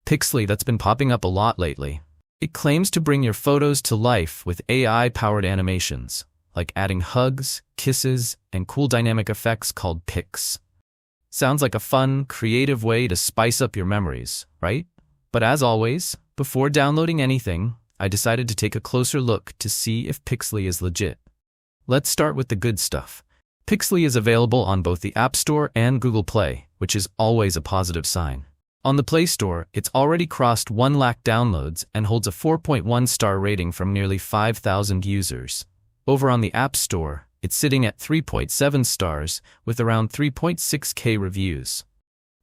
Pixly that's been popping up a lot lately. It claims to bring your photos to life with AI-powered animations, like adding hugs, kisses, and cool dynamic effects called pics. Sounds like a fun, creative way to spice up your memories, right? But as always, before downloading anything, I decided to take a closer look to see if Pixly is legit. Let's start with the good stuff. Pixly is available on both the App Store and Google Play, which is always a positive sign. On the Play Store, it's already crossed 1 lakh downloads and holds a 4.1 star rating from nearly 5,000 users. Over on the App Store, it's sitting at 3.7 stars with around 3.6K reviews.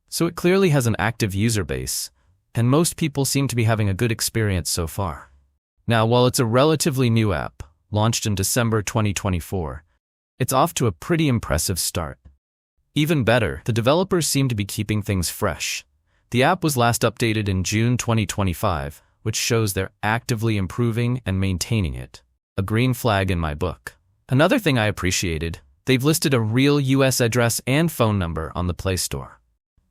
So it clearly has an active user base, and most people seem to be having a good experience so far. Now, while it's a relatively new app, launched in December 2024, it's off to a pretty impressive start. Even better, the developers seem to be keeping things fresh. The app was last updated in June 2025, which shows they're actively improving and maintaining it. A green flag in my book. Another thing I appreciated, they've listed a real US address and phone number on the Play Store.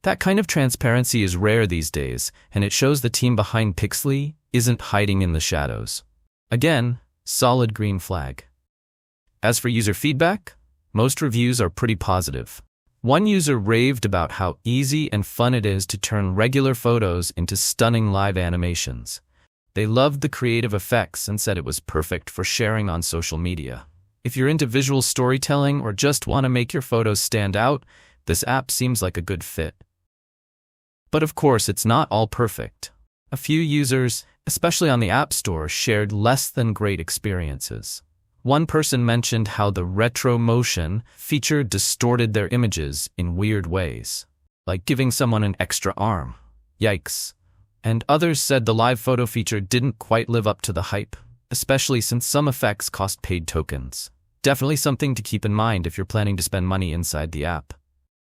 That kind of transparency is rare these days, and it shows the team behind Pixly isn't hiding in the shadows. Again, solid green flag. As for user feedback, most reviews are pretty positive. One user raved about how easy and fun it is to turn regular photos into stunning live animations. They loved the creative effects and said it was perfect for sharing on social media. If you're into visual storytelling or just want to make your photos stand out, this app seems like a good fit. But of course, it's not all perfect. A few users, especially on the App Store, shared less than great experiences. One person mentioned how the retro motion feature distorted their images in weird ways, like giving someone an extra arm. Yikes. And others said the live photo feature didn't quite live up to the hype, especially since some effects cost paid tokens. Definitely something to keep in mind if you're planning to spend money inside the app.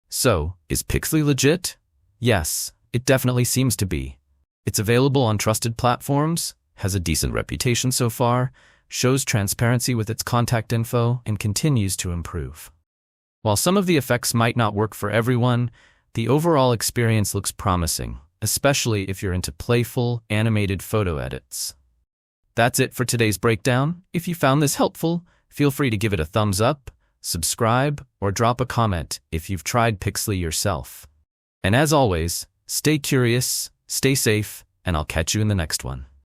So, is Pixly legit? Yes, it definitely seems to be. It's available on trusted platforms, has a decent reputation so far, shows transparency with its contact info, and continues to improve. While some of the effects might not work for everyone, the overall experience looks promising, especially if you're into playful, animated photo edits. That's it for today's breakdown. If you found this helpful, feel free to give it a thumbs up, subscribe, or drop a comment if you've tried Pixly yourself. And as always, stay curious, stay safe, and I'll catch you in the next one.